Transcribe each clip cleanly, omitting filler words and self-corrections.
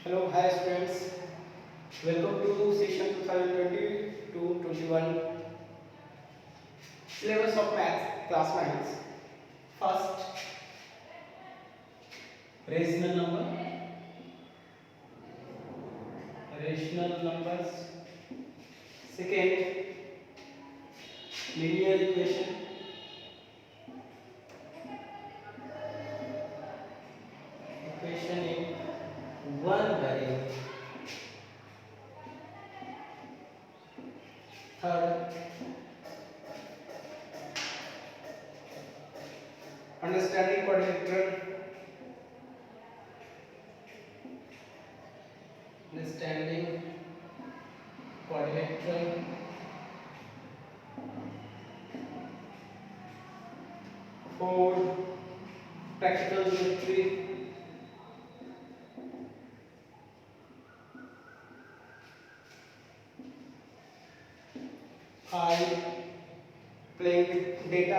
Hello, hi students. Welcome to session 2020-21 syllabus of maths class 9. First, rational numbers. Second, linear equation. Equation in one variable. Third, understanding quadrilateral. Understanding quadrilateral. Four, practical geometry. Five, playing with data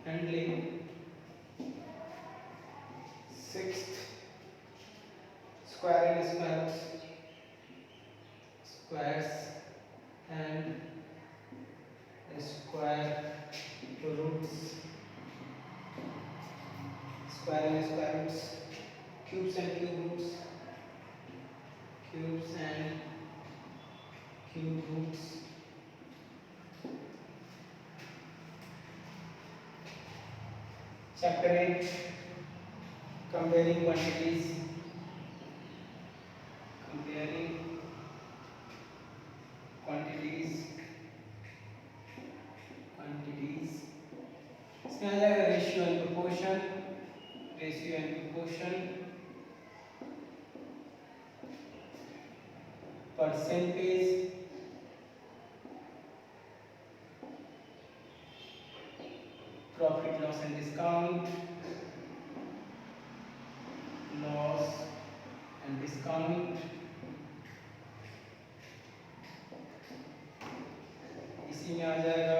handling. Sixth, square and squares and square roots, square and square roots, cubes and cube roots, cubes and cube roots. Chapter 8, comparing quantities. Comparing quantities. इसमें आ जाएगा ratio and proportion, percentage, profit loss and discount, loss and discount, इसी में आ जाएगा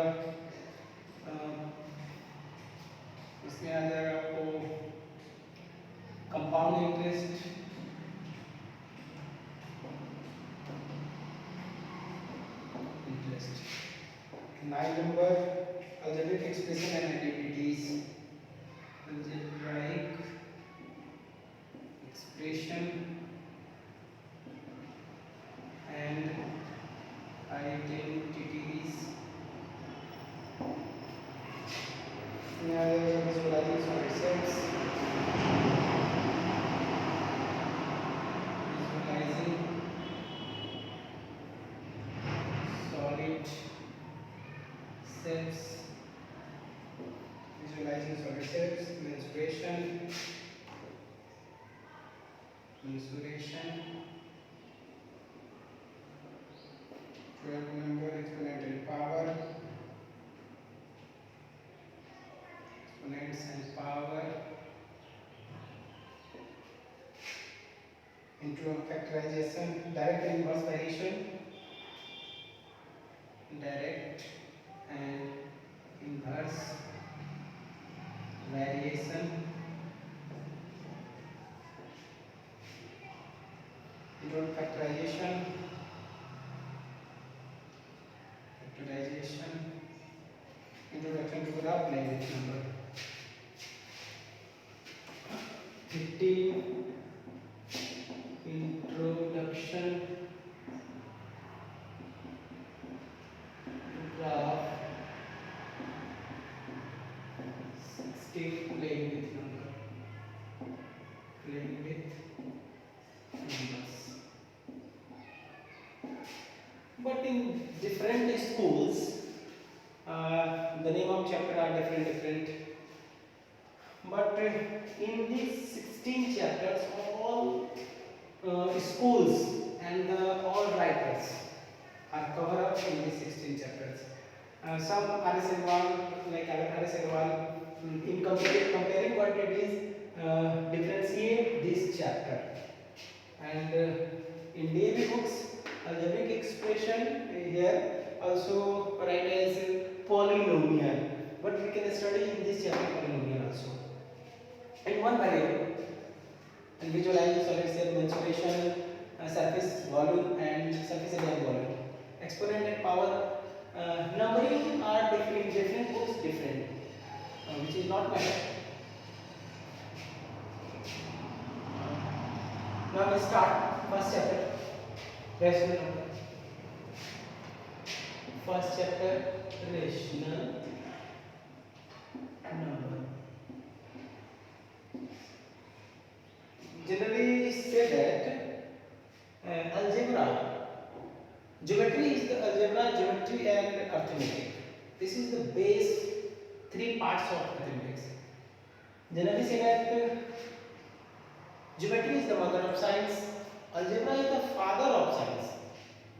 आपको compound interest, nine number algebraic expression and identities, algebraic expression and identities. Visualizing solid sets, visualizing solid sets, mensuration, 12 number exponential power, exponents and power, into factorization, direct and inverse variation, direct and inverse variation, into factorization, introduction to graph language number 15, introduction to graph, 16, playing with numbers. But in different schools, the name of chapter are different. But in these 16 chapters, all schools and all writers are covered up in these 16 chapters. Some R.S. Agrawal, like R.S. Agrawal, in comparing quantities, differentiate this chapter. And in daily books, algebraic expression here also write as polynomial, but we can study in this chapter polynomial also. variable and visualize solid state mensuration, surface volume and surface area and volume. Exponent and power numbering are different books different, which is not matter. Now we start first chapter, rational number. First chapter, rational number. Generally say that algebra, geometry is the algebra, geometry and arithmetic. This is the base three parts of mathematics. Generally say that geometry is the mother of science, algebra is the father of science,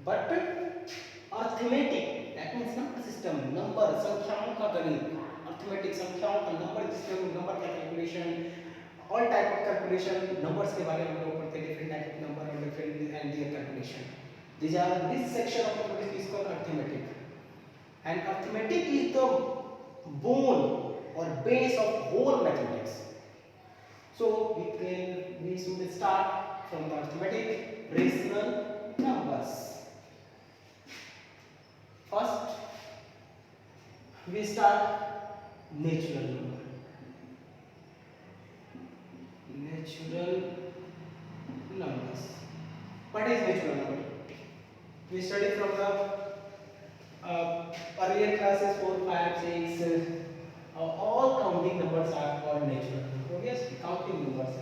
but arithmetic, that means number system, number संख्याओं का गणित, arithmetic संख्याओं का number system, number का calculation, all type of calculation, numbers के बारे में हम लोग पढ़ते हैं, different type of number and different and their calculation. This section of mathematics is called arithmetic, and arithmetic is the bone or base of whole mathematics. So we should start from the arithmetic, rational numbers. First, we start natural number. Natural numbers. What is natural number? We study from the earlier classes 4, 5, 6. All counting numbers are called natural. Obviously, counting numbers.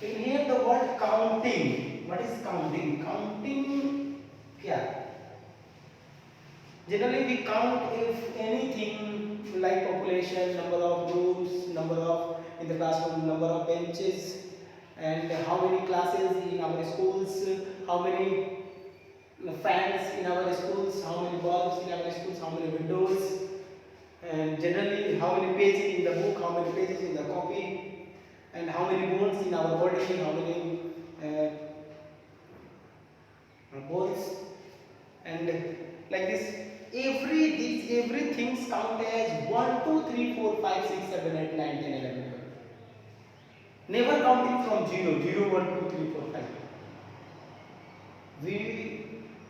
In here, the word counting. What is counting? Counting, क्या? Generally, we count if anything like population, number of rooms, number of in the classroom, number of benches, and how many classes in our schools, how many fans in our schools, how many bulbs in our schools, how many windows, and generally how many pages in the book, how many pages in the copy, and how many bones in our body, how many bones, and like this. Everything count as 1, 2, 3, 4, 5, 6, 7, 8, 9, 10, 11, 12. Never counting from 0, 0, 1, 2, 3, 4, 5.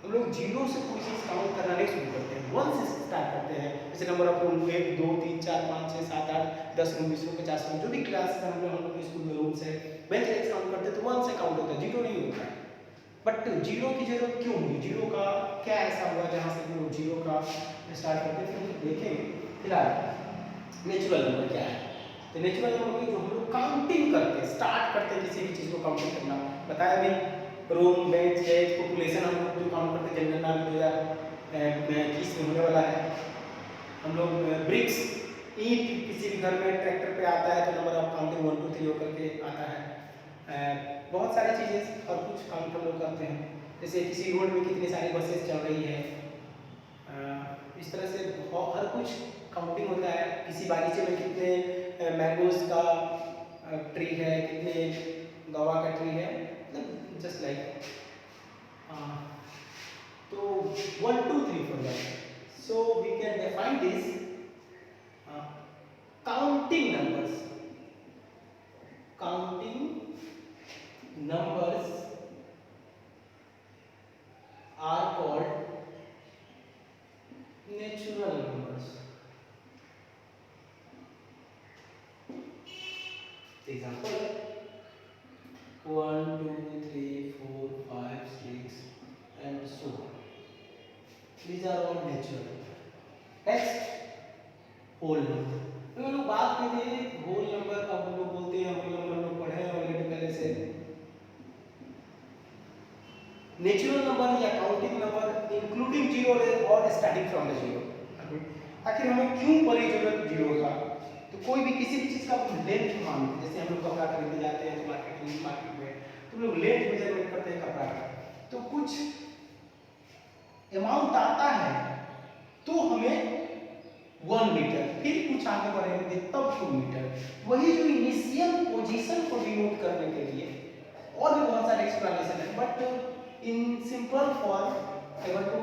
हम लोग 0 से कोई चीज़ count करना नहीं शुरू करते हैं, 1 से स्टार्ट करते हैं. जैसे number of room 1, 2, 3, 4, 5, 6, 7, 8, 10 room, 20 room, 50 room, जो भी क्लास हम लोग के स्कूल में रूम्स है, बेंच डेस्क काउंट करते हैं तो 1 से काउंट होता है, 0 नहीं होता है. बट 0 की जरूरत क्यों हुई? 0 का क्या ऐसा हुआ जहाँ से हम लोग 0 का स्टार्ट करते हैं? फिर देखेंगे. फिलहाल नेचुरल नंबर क्या है? तो नेचुरल नंबर जो हम लोग काउंटिंग करते हैं, स्टार्ट करते हैं किसी भी चीज़ को काउंटिंग करना. बताया भी, रूम, बेंच, एज, पॉपुलेशन हम लोग जो काउंट करते हैं. जनरल नॉलेज 2021 में होने वाला है. हम लोग ब्रिक्स, ईंट किसी भी घर में ट्रैक्टर पे आता है तो नंबर ऑफ काउंटिंग 1, 2, 3 होकर के आता है. बहुत सारी चीज़ें और कुछ काउंट हम लोग करते हैं. जैसे किसी रोड में कितनी सारी बसेस चल रही है, इस तरह से हर कुछ काउंटिंग होता है. किसी बागीचे में कितने मैंगोज का ट्री है, कितने गवा का ट्री है, जस्ट लाइक. तो 1, 2, 3, 4 that. So we can define this counting numbers. Counting numbers are called natural numbers. Example: 1, 2, 3, 4, 5, 6, and so on. These are all natural. Next, whole number. तो हम लोग बात करते हैं होल नंबर. अब हम लोग बोलते हैं होल नंबर हम लोग पढ़े हैं ऑलरेडी पहले से. नेचुरल नंबर या काउंटिंग नंबर इंक्लूडिंग 0 और स्टार्टिंग फ्रॉम द 0. आखिर हमें क्यों पड़ी जरूरत 0 का? तो कोई भी किसी भी चीज़ का लेंथ मानते हैं. जैसे हम लोग कपड़ा खरीदने जाते हैं तो मार्केट में तो हम लोग लेंथ मेजरमेंट करते हैं कपड़ा का. तो कुछ अमाउंट आता है तो हमें 1 मीटर, फिर कुछ आगे बढ़ेंगे तब 2 मीटर. वही जो इनिशियल पोजीशन को डिनोट करने के लिए और भी बहुत सारे एक्सप्लेनेशन है. But in simple form I want to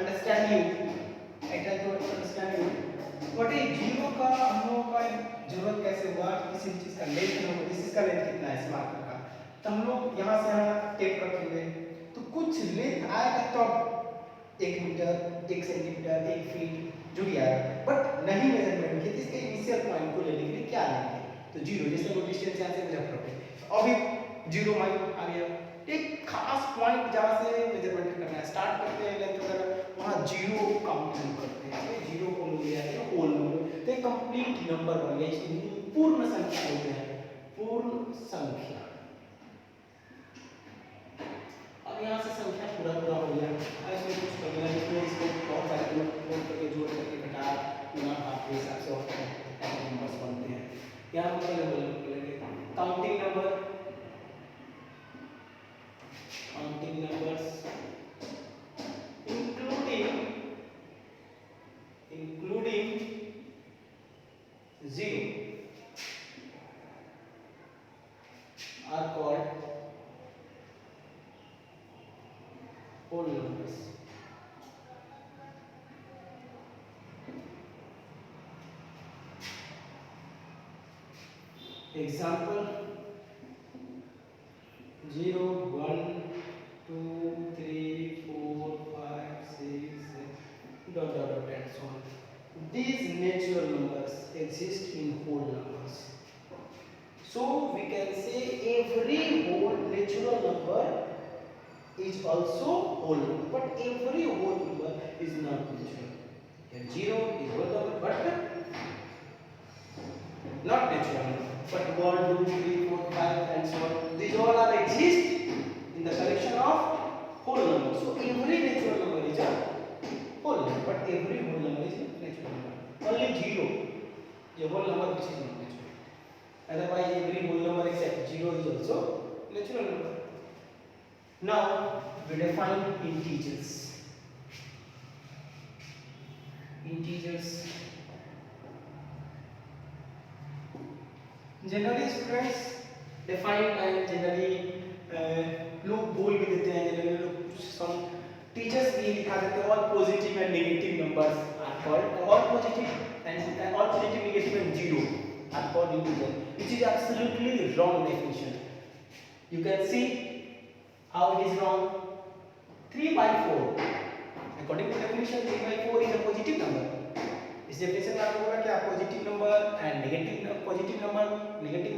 understand you, I try to understand you. But ये 0 का हम लोगों का जरूरत कैसे हुआ? किसी भी चीज का लेंथ नंबर, दिस इसका लेंथ कितना है इस मार्कर का, तो हम लोग यहाँ से यहाँ टेप रखेंगे तो कुछ लेंथ आएगा तो 1 मीटर 1 सेंटीमीटर 1 फीट जो भी आएगा, बट नहीं मेजरमेंट किया तो इसके इनिशियल पॉइंट को लेने के लिए क्या लेंगे तो 0, जैसे वो डिस्टेंस यहाँ से मुजफ्फरपुर अभी 0 माइल आ गया, एक खास पॉइंट जहाँ से मेजरमेंट करना है स्टार्ट करते हैं लेंथ वगैरह वहाँ 0 काउंट करते हैं, 0 को मिल गया है होल नंबर, तो एक कंप्लीट नंबर बन गया, इसको पूर्ण संख्या बोलते हैं, पूर्ण संख्या। अब यहाँ से संख्या पूरा हो गया, अब इसमें कुछ करना है, इसमें इसको बहुत सारे नंबर करके जोड़ करके घटा गुणा भाग के हिसाब से और नंबर्स बनते हैं। यहाँ पर लेंगे counting numbers including 0 are called whole numbers. Example 0 1 2 3 4 5 6 7 and so on. These natural numbers exist in whole numbers. So we can say every whole natural number is also whole number, but every whole number is not natural. And 0 is whole number, but not natural number. But 1, 2, 3, 4, 5 and so on. These all are exist in the collection of whole number. So every natural number is a whole number, but every whole number is a natural number. Only 0 is a whole number which is not natural. Otherwise, every whole number except 0 is also natural number. Now we define integers. Integers. Generally, students define and generally लोग बोल भी देते हैं, generally लोग some teachers भी लिखा देते हैं all positive and negative numbers are called all positive and all positive negative and 0 are called integer, which is absolutely wrong definition. You can see how it is wrong. 3/4 according to definition 3/4 is a positive number. इस definition में आपको बोला क्या positive number and negative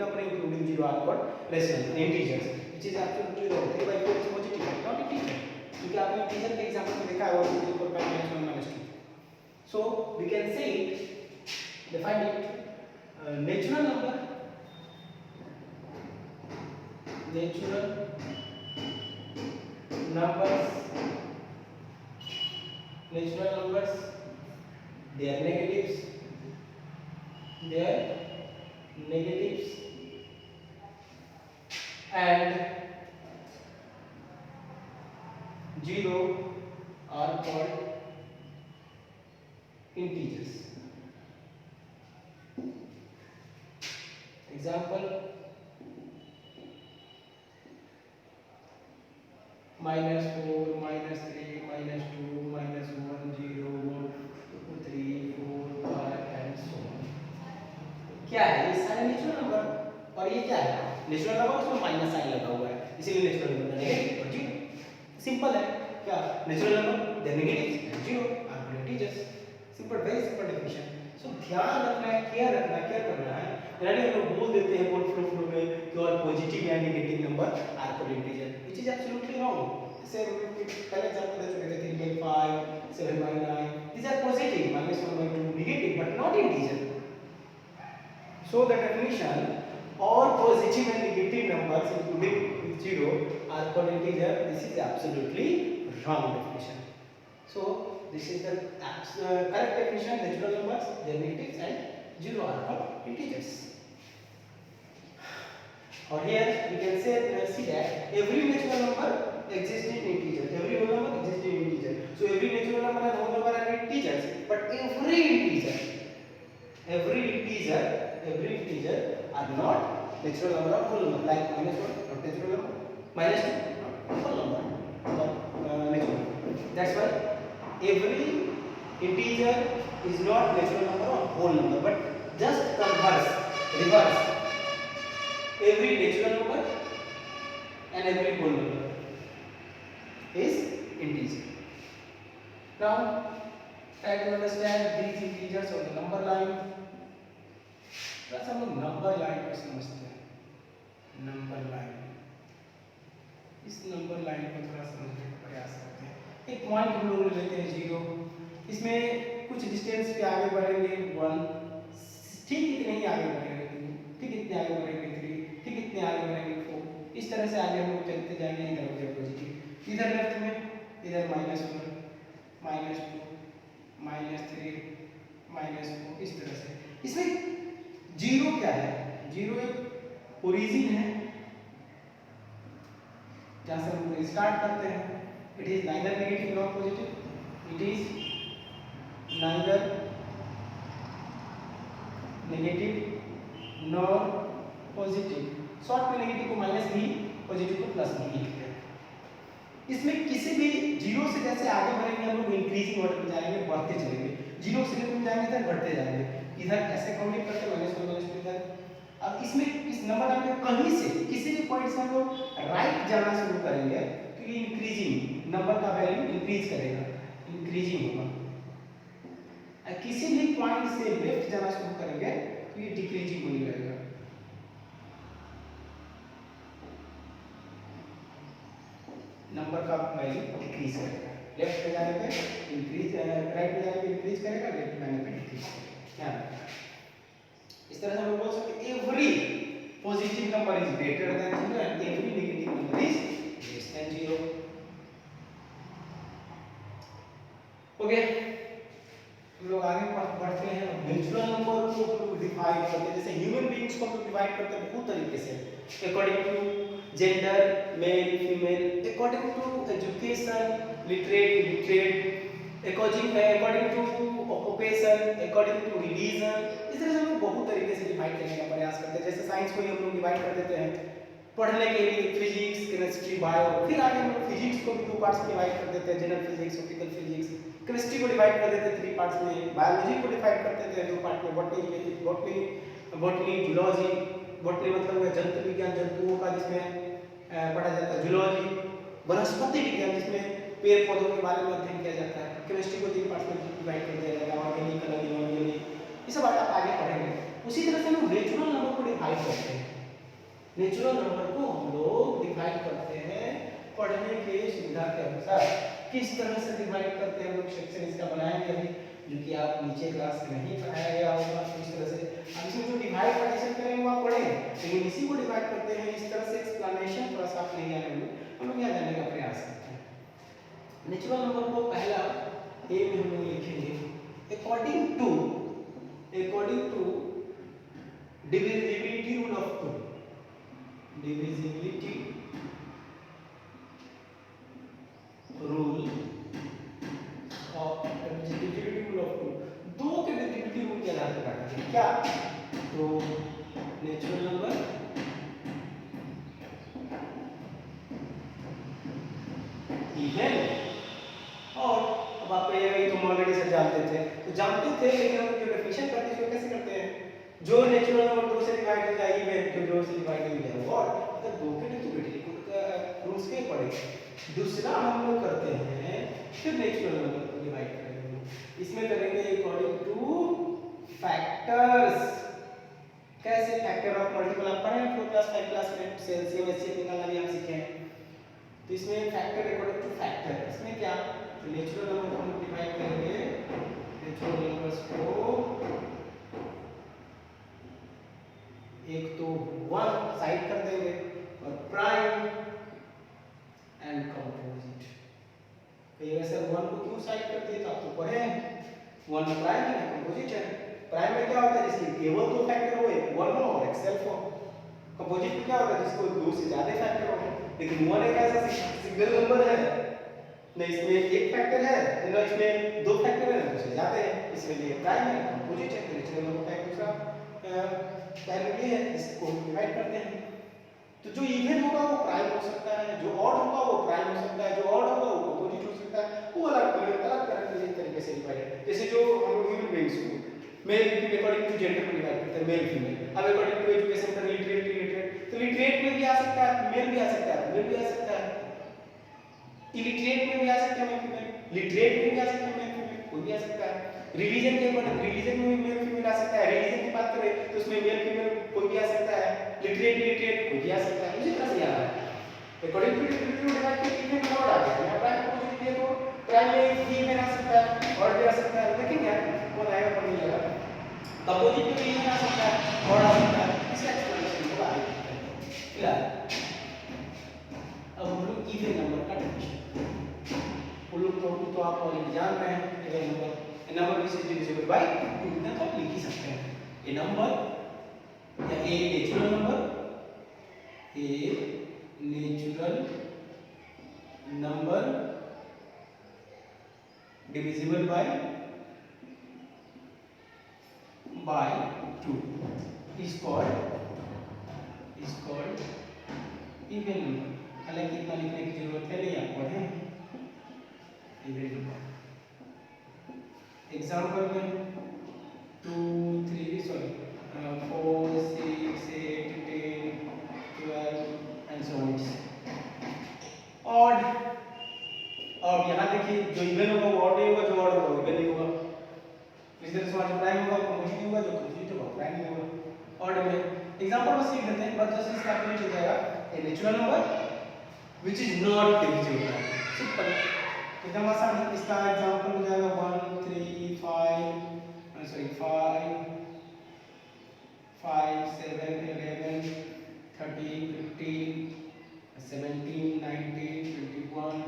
number including 0 are called rational integers, which is absolutely wrong. 3/4 is positive not integer, क्योंकक्योंकि आपने integer के example में देखा है 1 2 3 4 5 -1 -2. So we can say define it natural numbers their negatives and 0 are called integers. Example -4 -3 -2 -1 0 1 2 3 4 5 and so on. क्या है ये सारे natural number और ये क्या है नेचुरल नंबर, उसमें माइनस साइन लगा हुआ है इसीलिए नेचुरल नंबर नेगेटिव और जीरो. सिंपल है क्या natural number then negative zero are integers. Simple very simple definition. So ध्यान रखना है केयर करना है. यानी हम लोग बोल देते हैं बोल फ्लो में कि ऑल पॉजिटिव या negative number are called integer, which is absolutely wrong. जैसे पहले एग्जांपल दे चुके थे 3/5 7/9 these are positive -1/2 negative but not integer. So the definition all positive and negative numbers including 0 are called integer. This is absolutely wrong definition. So this is the correct definition. Natural numbers, their negatives and 0 are called integers. Or here we can say see that every natural number exists in integer. Every whole number exists in integer. So every natural number and whole number are integers. But every integer are not natural number or whole number. Like -1 not natural number, -2 not whole number or natural number. That's why every integer is not natural number or whole number, but just reverse. every natural number and every whole number is integer. Now try to understand these integers on the number line. थोड़ा सा हम लोग number line को समझते हैं। Number line, इस number line को थोड़ा समझने का प्रयास करते हैं। एक पॉइंट हम लोग लेते हैं 0, इसमें कुछ डिस्टेंस पे आगे बढ़ेंगे 1, ठीक इतने ही आगे बढ़ेंगे 2, ठीक इतने आगे बढ़ेंगे 3, ठीक इतने आगे बढ़ेंगे 4। इस तरह से आगे हम लोग चलते जाएंगे। इधर हो गया पॉजिटिव, इधर लेफ्ट में इधर -1, -2, -3, -4, इस तरह से। इसमें 0 क्या है? 0 एक ओरिजिन है जहां से हम लोग स्टार्ट करते हैं। It is neither negative nor positive, it is neither negative nor positive. Short में नेगेटिव को माइनस भी, पॉजिटिव को प्लस भी लिखते हैं। इसमें किसी भी 0 से जैसे आगे बढ़ेंगे हम लोग इंक्रीजिंग ऑर्डर में जाएंगे, बढ़ते चलेंगे। 0 से लेकर जाएंगे इधर बढ़ते जाएंगे, इधर ऐसे काउंटिंग करते -1 -2 इधर। अब इसमें इस नंबर लाइन में कहीं से किसी भी पॉइंट से हम लोग राइट जाना शुरू करेंगे तो ये इंक्रीजिंग नंबर का वैल्यू इंक्रीज करेगा, इंक्रीजिंग होगा। किसी भी पॉइंट से लेफ्ट जाना शुरू करेंगे तो ये डिक्रीजिंग होने लगेगा। नंबर का वैल्यू डिक्रीज करेगा। लेफ्ट पे जाने पे इंक्रीज, राइट पे जाने पे इंक्रीज करेगा, लेफ्ट पे जाने पे डिक्रीज करेगा। इस तरह से हम बोल सकते हैं every positive number is greater than 0 and every negative number is less than 0। Okay, हम लोग आगे बढ़ते हैं। नेचुरल नंबर को हम लोग डिवाइड करते हैं, जैसे ह्यूमन बीइंग्स को हम लोग डिवाइड करते हैं बहुत तरीके से, according to gender, male female, according to education, literate illiterate, according to occupation, according to religion. इस तरह से हम लोग बहुत तरीके से डिवाइड करने का प्रयास करते हैं। जैसे साइंस को ही हम लोग डिवाइड कर देते हैं पढ़ने के लिए, फिजिक्स, केमिस्ट्री, बायो। फिर आगे हम लोग फिजिक्स को भी 2 पार्ट्स में डिवाइड कर देते हैं, general physics, optical physics. Chemistry को डिवाइड कर देते हैं 3 पार्ट्स में, बायोलॉजी को डिवाइड कर देते हैं 2 पार्ट में, बॉटनी, जूलॉजी। बॉटनी मतलब है जंतु विज्ञान, जंतुओं का जिसमें पढ़ा जाता है। जूलॉजी वनस्पति विज्ञान जिसमें पेड़ पौधों के बारे में अध्ययन किया जाता है। केमिस्ट्री को 3 पार्ट में डिवाइड कर दिया जाता है, ऑर्गेनिक, इनऑर्गेनिक, ये सब आप आगे पढ़ेंगे। उसी तरह से हम लोग नेचुरल नंबर को डिवाइड करते हैं। नेचुरल नंबर को हम लोग डिवाइड करते हैं पढ़ने के सुविधा के अनुसार। किस तरह से डिवाइड करते हैं हम लोग सेक्शन इसका बनाएंगे अभी, जो कि आप नीचे क्लास में नहीं पढ़ाया गया होगा। इस तरह से हम इसमें जो डिवाइड पार्टीशन करेंगे वो आप पढ़ेंगे, लेकिन इसी को डिवाइड करते हैं इस तरह से। एक्सप्लेनेशन थोड़ा सा आप नहीं आने में हम लोग यहाँ जानने का प्रयास करते हैं। नेचुरल नंबर को पहला ए में हम लोग लिखेंगे according to divisibility rule of 2, divisibility rule of 2, दो के डिविजिबिलिटी रूल के आधार पर काटते हैं क्या? तो नेचुरल नंबर इवन, और अब आप ये तुम ऑलरेडी से जानते थे, तो जानते थे, लेकिन हम जो डेफिनेशन करते हैं कैसे करते हैं? जो नेचुरल नंबर 2 से डिवाइड हो जाए इवन, जो 2 से डिवाइड हो जाए और मतलब 2 के डिविजिबिलिटी रूल्स के पड़ेगा। दूसरा हम लोग करते हैं फिर नेचुरल नंबर को डिवाइड करेंगे, इसमें करेंगे अकॉर्डिंग टू फैक्टर्स। कैसे? फैक्टर ऑफ मल्टीपल आप पढ़े हैं 4 क्लास 5 क्लास में, एलसीएम एचसीएफ निकालना भी हम सीखे हैं। तो इसमें फैक्टर अकॉर्डिंग टू फैक्टर, इसमें क्या नेचुरल नंबर को हम डिवाइड करेंगे, नेचुरल नंबर्स को एक तो 1 साइड कर देंगे और प्राइम एंड कंपोजिट। तो ये सर 1 को क्यों साइड करते हैं? तो आप तो पढ़े हैं 1 प्राइम है कंपोजिट है। प्राइम में क्या होता है? जिसके केवल 2 फैक्टर हो, एक 1 हो और एक सेल्फ हो। कंपोजिट में क्या होता है? जिसको 2 से ज्यादा फैक्टर हो। लेकिन 1 एक ऐसा सिंगल नंबर है, न इसमें एक फैक्टर है, न इसमें 2 फैक्टर है, न उससे ज्यादा है, इसलिए प्राइम है कंपोजिट है। नेचुरल नंबर का एक दूसरा पहलू ये है, इसको डिवाइड करते हैं। तो जो इवन होगा वो प्राइम हो सकता है, जो ऑड होगा वो प्राइम हो सकता है, जो ऑड होगा वो कंपोजिट हो सकता है, वो अलग तरह के तरीके से डिवाइड। जैसे जो हम लोग ह्यूमन बीइंग्स को मेल अकॉर्डिंग टू जेंडर को डिवाइड करते हैं, मेल फीमेल। अब अकॉर्डिंग टू एजुकेशन का लिटरेट इलिटरेट, तो लिटरेट में भी आ सकता है, मेल भी आ सकता है, मेल भी आ सकता है, इलिटरेट में भी आ सकता है मेल फीमेल, लिटरेट में भी आ सकता है मेल फीमेल, कोई भी आ सकता है। रिलीजन के ऊपर रिलीजन में भी मेल फीमेल आ सकता है, रिलीजन की बात करें तो उसमें मेल फीमेल कोई भी आ सकता है, लिटरेट इलिटरेट कोई भी आ सकता है, इसी तरह से याद है। अकॉर्डिंग टू डिफरेंट डिवाइड के इवन नंबर आ गया यहां प्राइम कंपोजिट दिए तो प्राइम में भी इवन आ सकता है और भी आ सकता है, देखेंगे कौन आएगा कौन नहीं आएगा। कंपोजिट में भी इवन आ सकता है और आ सकता है, इसका एक्सप्लेनेशन को आगे क्लियर। अब हम लोग इवन नंबर का डेफिनेशन वो लोग तो आप ऑलरेडी जान रहे हैं। Even number a number which is divisible by 2 इतना तो आप लिख ही सकते हैं। a number या a natural number, a natural number divisible by 2 is called even number। हालांकि इतना लिखने की जरूरत है नहीं, आप पढ़ें even number। एग्जाम्पल में 2 3 sorry 4 6 8 10 12 and so on. Odd, और यहाँ देखिए जो इवन होगा वो ऑड नहीं होगा, जो ऑड होगा वो इवन नहीं होगा। इस तरह से वहाँ जो प्राइम होगा वो कंपोजिट नहीं होगा, जो कंपोजिट होगा प्राइम नहीं होगा। ऑड में एग्जांपल में सीख लेते हैं, बस जस्ट इसका कैलकुलेट हो जाएगा। A natural number which is not divisible, simple एकदम आसान है। इसका एग्जांपल हो जाएगा 1 3 5 सॉरी 5 7 11 13 15 17 19 21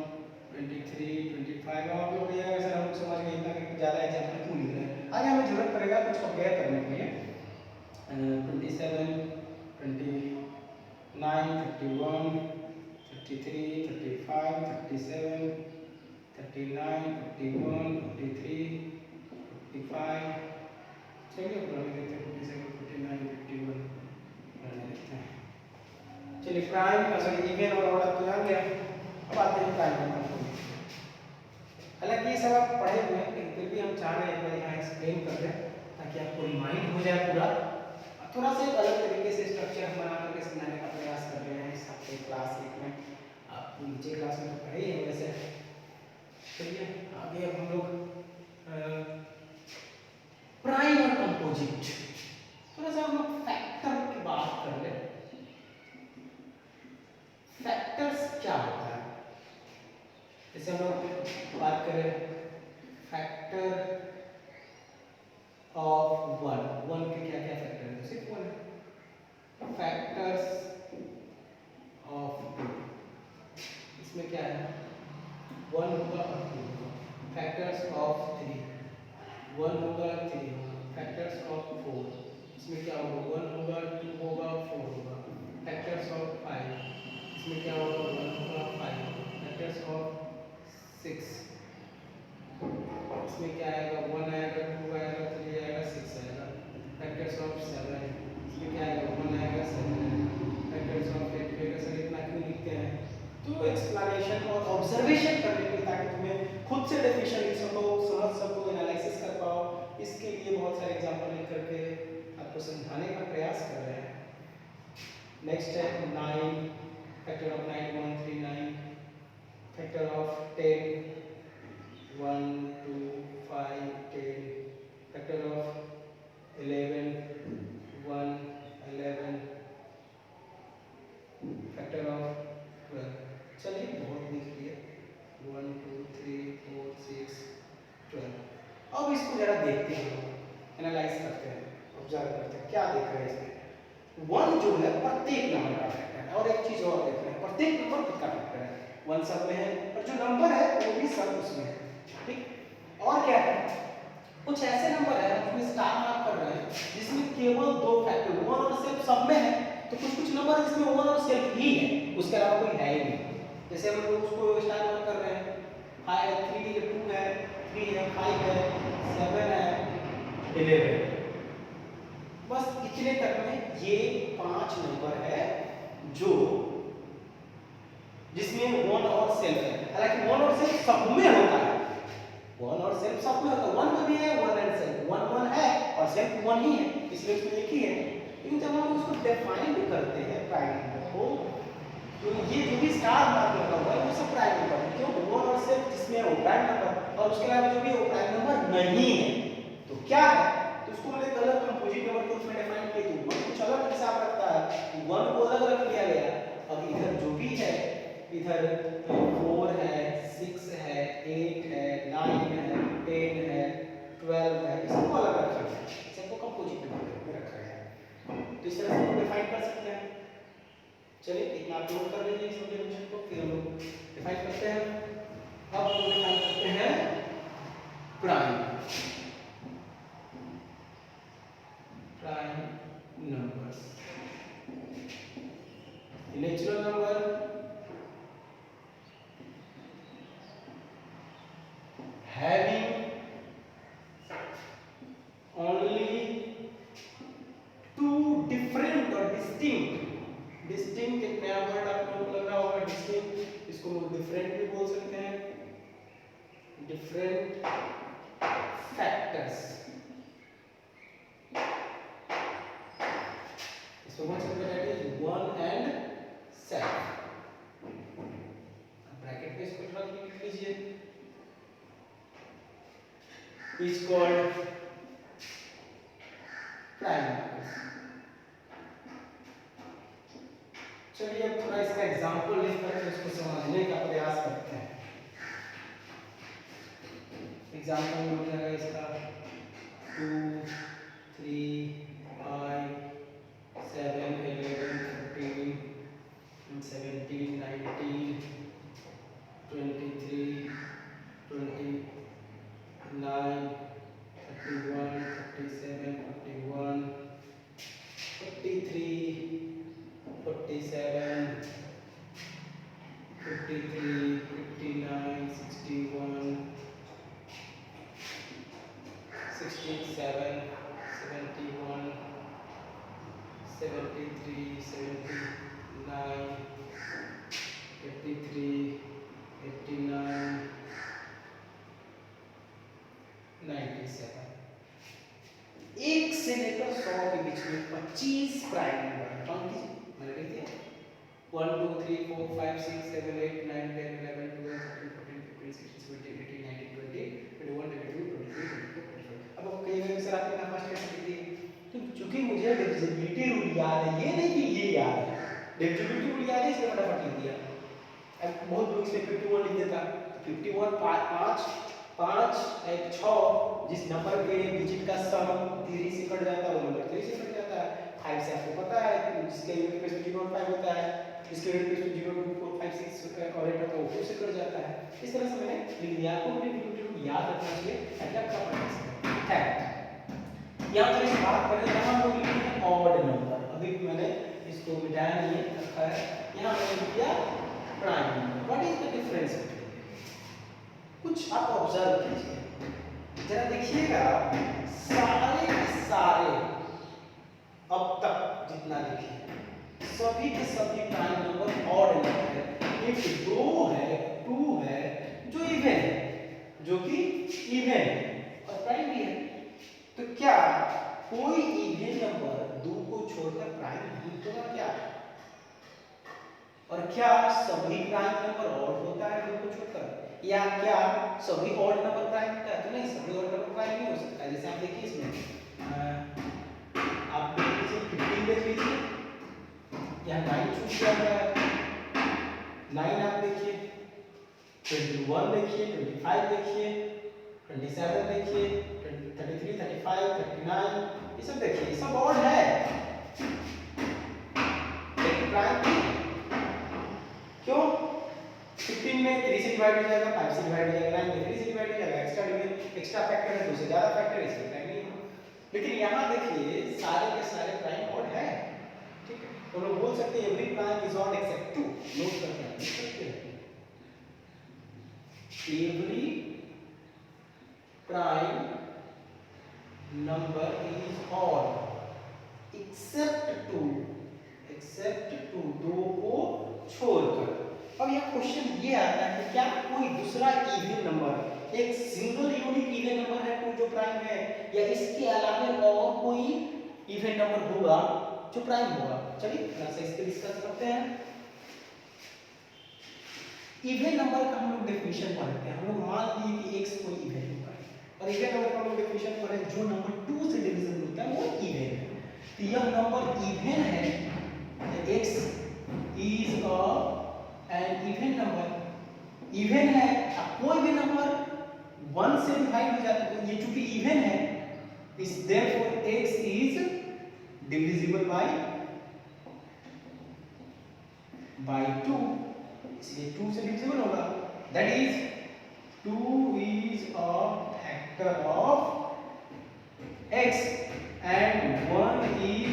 23 25। अब आप लोग ये सर हम समझ गए इतना कि ज़्यादा एग्जाम्पल क्यों लिख रहे हैं। आगे हमें जरूरत पड़ेगा कुछ कंपेयर करने के लिए। 27 29 31 33 35 37 39 41 43 55। चलिए पुराने देखते हैं 47 49 51 पुराने देखते हैं। चलिए प्राइम सॉरी इवन और ऑर्डर तो जान गया, अब आते हैं प्राइम में। हालांकि ये सब आप पढ़े हुए हैं लेकिन फिर भी हम चाह रहे हैं कि यहाँ एक्सप्लेन कर दें ताकि आपको रिमाइंड हो जाए पूरा। थोड़ा सा एक अलग तरीके से स्ट्रक्चर बना करके समझाने का प्रयास कर रहे हैं इस हफ्ते क्लास 1 में। आप नीचे क्लास में तो पढ़े ही हैं वैसे। चलिए आगे अब हम लोग प्राइम और कंपोजिट, थोड़ा सा हम लोग फैक्टर की बात कर ले। फैक्टर्स क्या होता है, जैसे हम लोग बात करें फैक्टर ऑफ वन के क्या क्या फैक्टर है, सिर्फ वन है। फैक्टर्स ऑफ 2, इसमें क्या है 1 होगा और 2 होगा। फैक्टर्स ऑफ 3 1 होगा 3 होगा। फैक्टर्स ऑफ 4 इसमें क्या होगा 1 होगा 2 होगा 4 होगा। फैक्टर्स ऑफ 5 इसमें क्या होगा 1 होगा 5 होगा। फैक्टर्स ऑफ 6 इसमें क्या आएगा 1 आएगा 2 आएगा 3 आएगा 6 आएगा। फैक्टर्स ऑफ 7 इसमें क्या आएगा 1 आएगा 7 आएगा। फैक्टर्स ऑफ 8 आएगा। सर इतना क्यों लिखते हैं, तो एक्सप्लेनेशन और ऑब्जर्वेशन करने के लिए ताकि तुम्हें खुद से डेफिनेशन लिख सको, समझ सको, एनालिसिस कर पाओ, इसके लिए बहुत सारे एग्जांपल लिख करके आपको समझाने का प्रयास कर रहे हैं। नेक्स्ट है 9, factor of 9 1 3 9। Factor of 10 1 2 5 10। Factor of 11 1 11। Factor of 12। चलिए बहुत लिख लिए 1 2 3 4 6 12। अब इसको जरा देखते हैं, एनालाइज करते हैं, ऑब्जर्व करते हैं क्या देख रहे हैं इसमें। 1 जो है प्रत्येक नंबर का फैक्टर है, और एक चीज और देख रहे हैं प्रत्येक नंबर कितना फैक्टर है। 1 सब में है और जो नंबर है वो भी सब उसमें है, ठीक। और क्या है कुछ ऐसे नंबर है उसमें स्टार मार्क कर रहे हैं जिसमें केवल 2 फैक्टर 1 और सेल्फ सब में है, तो कुछ कुछ नंबर है जिसमें 1 और सेल्फ ही है, उसके अलावा कोई है ही नहीं। जैसे हम लोग उसको स्टार मार्क कर रहे हैं 3 है 2 है 3 है 5 है 7 है 11। बस इतने तक में ये 5 नंबर है जो जिसमें 1 और सेल्फ है। हालांकि 1 और सेल्फ सब में होता है, 1 और सेल्फ सब में होता है। 1 में भी है 1 एंड सेल्फ, 1 1 है और सेल्फ 1 ही है, इसलिए उसमें लिखी है। लेकिन जब हम उसको डिफाइन करते हैं प्राइम नंबर को, तो ये जो भी स्टार मार्क लगा हुआ है वो सब प्राइम नंबर है। क्यों? वन और सिर्फ जिसमें वो प्राइम नंबर और उसके अलावा जो भी वो प्राइम नंबर नहीं है तो क्या है, तो उसको मैंने गलत कंपोजिट नंबर के रूप में डिफाइन किया। तो वन कुछ अलग हिसाब रखता है, वन को अलग रख लिया गया। अब इधर जो भी है, इधर 4 है, 6 है, 8 है, 9 है, 10 है, 12 है, इसको अलग रखा गया है, सबको कंपोजिट नंबर में रखा गया है। तो इस तरह से हम डिफाइन कर सकते हैं। चलिए इतना आप नोट कर लीजिए इस डेफिनेशन को, फिर हम लोग डिफाइन करते हैं। अब हम डिफाइन करते हैं prime numbers. Natural number having only two different or distinct एक नया वर्ड आप लोगों को लग रहा होगा distinct, इसको हम डिफरेंट भी बोल सकते हैं, different factors। इसको बोल सकते हैं that is 1 and 7। ब्रैकेट में इसको थोड़ा लिख लीजिए, is called prime numbers। चलिए अब थोड़ा इसका एग्जांपल लेकर के इसको समझने का प्रयास करते हैं। एग्जांपल में हो जाएगा इसका 2 3 5 7 11 13 17 19 23 29 31 37 41 43 47 53 59 61 67 71 73 79 83 89 97। एक से लेकर 100 के बीच में 25 प्राइम नंबर है। काउंट कीजिए, मैंने लिख दिया 1 2 3 4 5 6 7 8 9 10 11 12 13 14 15 16 17 18 19 20 21 22 23 24 25। अब आप कहिएगा सर आपने ना फर्स्ट कैसे लिख दिए? तो चूंकि मुझे डिविजिबिलिटी रूल याद है, ये नहीं कि ये याद है, डिविजिबिलिटी रूल याद है इसलिए फटाफट लिख दिया। अब बहुत लोग इसमें 51 लिख देता, 51 5 5 एक 6, जिस नंबर के डिजिट का सम 3 से कट जाता है वो नंबर 3 से कट जाता है। 5 से आपको पता है जिसके यूनिट प्लेस में 0 और 5 होता है, जिसके यूनिट प्लेस में 0 2 4 5 6 और 8 होता है वो 2 से कट जाता है। इस तरह से मैंने लिख दिया, आपको डिविजिबिलिटी याद रखना चाहिए ताकि आप कर पाए। है यहां पर इस बात करें, यहां हम लोग लिखते हैं ऑड नंबर, अभी मैंने इसको मिटाया नहीं है, रखा है। यहां मैंने लिख दिया prime number. What is the difference? कुछ आप ऑब्जर्व कीजिए, जरा देखिएगा, सारे के सारे अब तक जितना लिखे सभी के सभी प्राइम नंबर ऑड नंबर है। एक 2 है, 2 है जो इवन है, जो कि इवन है और प्राइम भी है। तो क्या कोई इवन नंबर 2 को छोड़कर प्राइम नहीं होगा क्या? और क्या सभी प्राइम नंबर ऑड होता है 2 को छोड़कर, या क्या सभी ऑड नंबर प्राइम होता है? तो नहीं, सभी ऑड नंबर प्राइम नहीं हो सकता। जैसे आप देखिए इसमें आप देख लीजिए 15 देख लीजिए, यहाँ 9 छूट गया है, 9 आप देखिए, 21 देखिए, 25 देखिए, 27 देखिए, 33 35 39 ये सब देखिए, ये सब ऑड है लेकिन प्राइम नहीं। क्यों? 15 में 3 से डिवाइड हो जाएगा, 5 से डिवाइड हो जाएगा, 9 में 3 से डिवाइड हो जाएगा, एक्स्ट्रा फैक्टर है, 2 से ज्यादा फैक्टर है, इसलिए प्राइम नहीं है। लेकिन यहाँ देखिए सारे के सारे प्राइम ऑड है, ठीक है? तो लोग बोल सकते हैं every prime is odd except 2। Note करते हैं every prime number is odd except 2, दो को छोड़कर। अब यह क्वेश्चन ये आता है कि क्या कोई दूसरा इवन नंबर, एक सिंगल यूनिक इवन नंबर है 2 जो प्राइम है, या इसके अलावा और कोई इवन नंबर होगा जो प्राइम होगा। चलिए थोड़ा सा इस पे डिस्कस करते हैं। इवन नंबर का हम लोग डेफिनेशन पढ़ते हैं। हम लोग मान लिए कि x कोई इवन नंबर है और इवन नंबर का हम लोग डेफिनेशन पढ़े जो नंबर 2 से डिविजिबल होता है वो इवन है। तो यह नंबर इवन है, x is an even number. Even है, अब कोई भी नंबर 1 से डिवाइड हो जाता है, तो ये चूंकि इवन है इस therefore x is divisible by 2, इसलिए 2 से डिविजिबल होगा। That is 2 is a factor of x and 1 is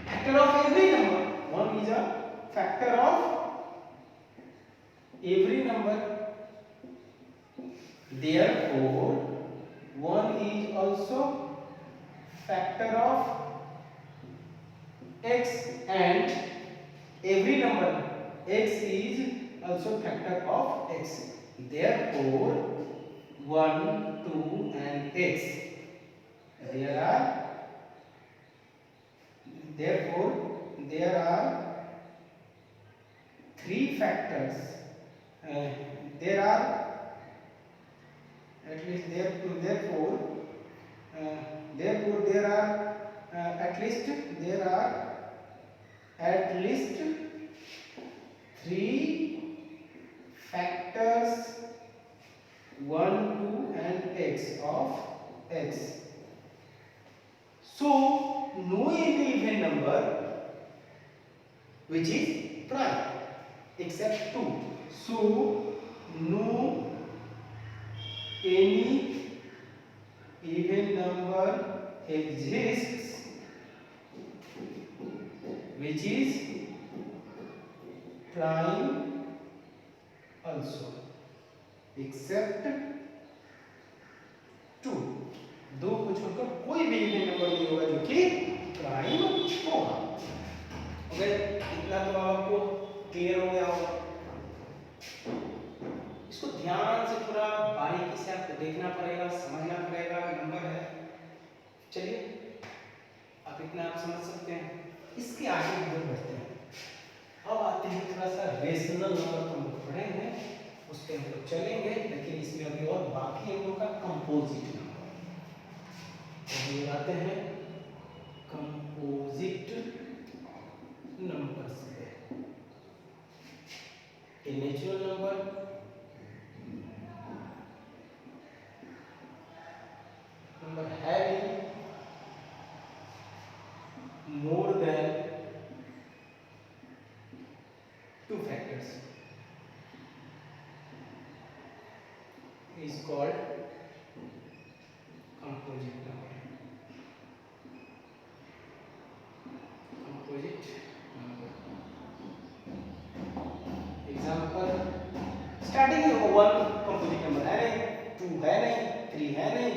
factor of every number. 1 is a factor of every number. Therefore 1 is also factor of x and every number x is also factor of x. Therefore 1, 2 and x, there are three factors. There are at least therefore there are at least three factors 1, 2 and x of x. So no any even number which is prime except 2. So no any even number exists which is prime also except 2. दो को छोड़कर कोई भी even number नहीं होगा जो कि prime होगा। ओके, इतना तो आपको क्लियर हो गया होगा। इसको ध्यान से थोड़ा बारीकी से आपको देखना पड़ेगा, समझना पड़ेगा। नंबर है, चलिए आप इतना आप समझ सकते हैं। इसके आगे हम बढ़ते हैं। अब आते हैं थोड़ा सा रेशनल नंबर को हम लोग पढ़े हैं, उस पर हम लोग चलेंगे, लेकिन इसमें अभी और बाकी हम लोग का कंपोजिट नंबर। तो आते हैं कंपोजिट नंबर्स पे। A natural number, number having more than 2 factors is called composite number. Composite number. Example, starting में 1 composite number है नहीं, 2 है नहीं, 3 है नहीं।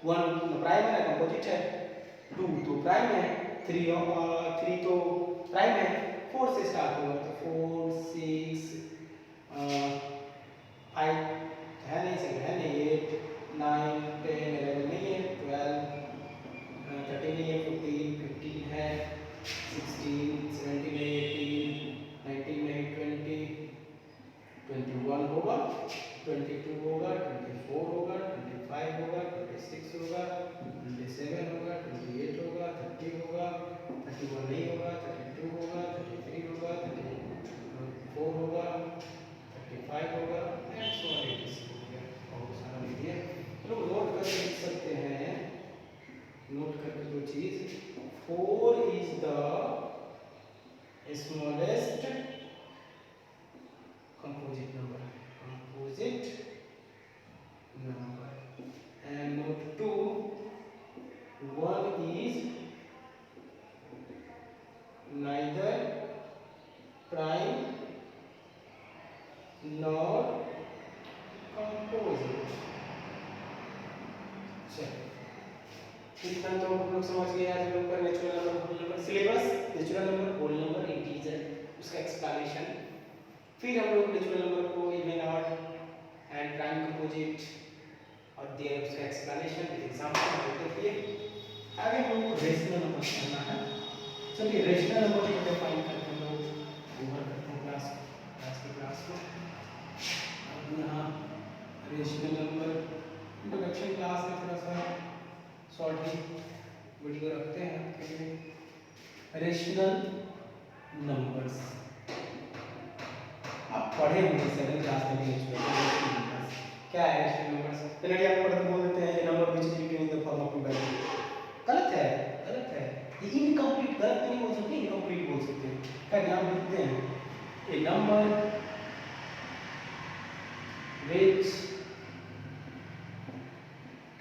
1 तो प्राइम है ना, कंपोजिट है। 2 तो प्राइम है, 3 तो प्राइम है। 4 से स्टार्ट होगा तो 4, 6, 5 है नहीं, 7 है नहीं, 8, 9, 10, 11 नहीं है, 12, 13 नहीं है, 14, 15 है, 16, 17 नहीं, 18, 19 नहीं, 20, 21 होगा, 22 होगा, 24 होगा, 25 होगा, 26 होगा, 27 होगा, 28 होगा, 30 होगा, 31 नहीं होगा, 32 होगा, 33 होगा, 34 होगा, 35 होगा, एंड सो ऑन। बहुत सारा लिख दिया। चलो नोट करके लिख सकते हैं, नोट करके जो चीज 4 is the smallest composite number, composite number. And note 2, 1 is neither prime nor composite. चलिए इतना तो हम लोग समझ गए। आज हम लोग का natural number, whole number syllabus, natural number, whole number, integer, उसका एक्सप्लेनेशन। फिर हम लोग नेचुरल नंबर को even odd and prime composite और देयर उसका एक्सप्लेनेशन विद एग्जांपल देखिए। आगे हम लोग रेशनल नंबर पढ़ना है। चलिए रेशनल नंबर को डिफाइन करते हैं लोग, ओवर करते हैं क्लास को। अब यहाँ रेशनल नंबर इंट्रोडक्शन क्लास में थोड़ा सा शॉर्ट ही वीडियो रखते हैं। रेशनल नंबर्स आप पढ़े होंगे 7th क्लास में क्या है रेशनल नंबर्स। पहले आप पढ़ते बोल देते हैं number which is in the form of value. गलत है ये इनकम्प्लीट, गलत नहीं बोल सकते, इनकम्प्लीट बोल सकते हैं। क्या नाम लिखते हैं ए number which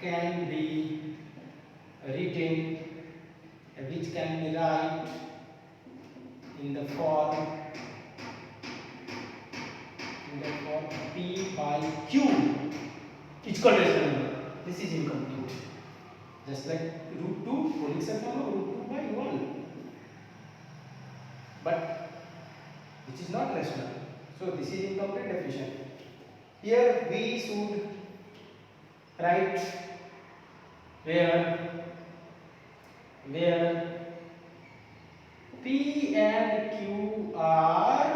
can be written, which can be write in the form p by q is called rational number. This is incomplete, just like root 2 whole exception of root 2 by 1, but which is not rational, so this is incomplete definition. Here we should write where p and q are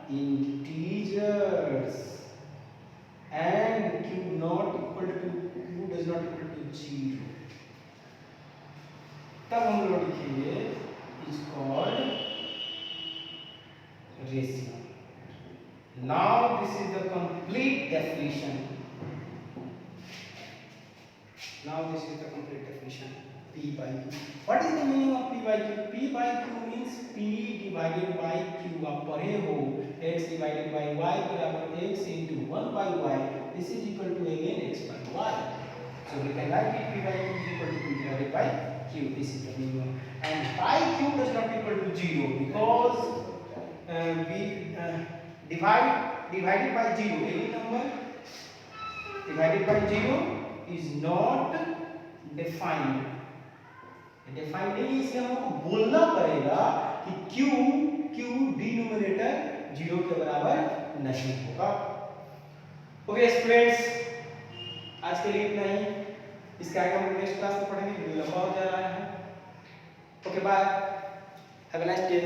integers and q does not equal to 0, तब हम लोग लिखेंगे is called rational. Now this is the complete definition. P by q. What is the meaning of p by q? P by q means p divided by q. आप पढ़े हो x divided by y बराबर x into 1 by y. This is equal to again x by y. So we can write it p by q is equal to p divided by q. This is the meaning. And by q does not equal to 0 because we divided by 0. Any number divided by 0 is not defined. Defined नहीं, इसलिए हमको बोलना पड़ेगा कि q denominator 0 के बराबर नहीं होगा। ओके स्टूडेंट्स, आज के लिए इतना ही। इसका आगे हम नेक्स्ट क्लास में पढ़ेंगे, वीडियो लंबा हो जा रहा है। Okay bye, have a nice day.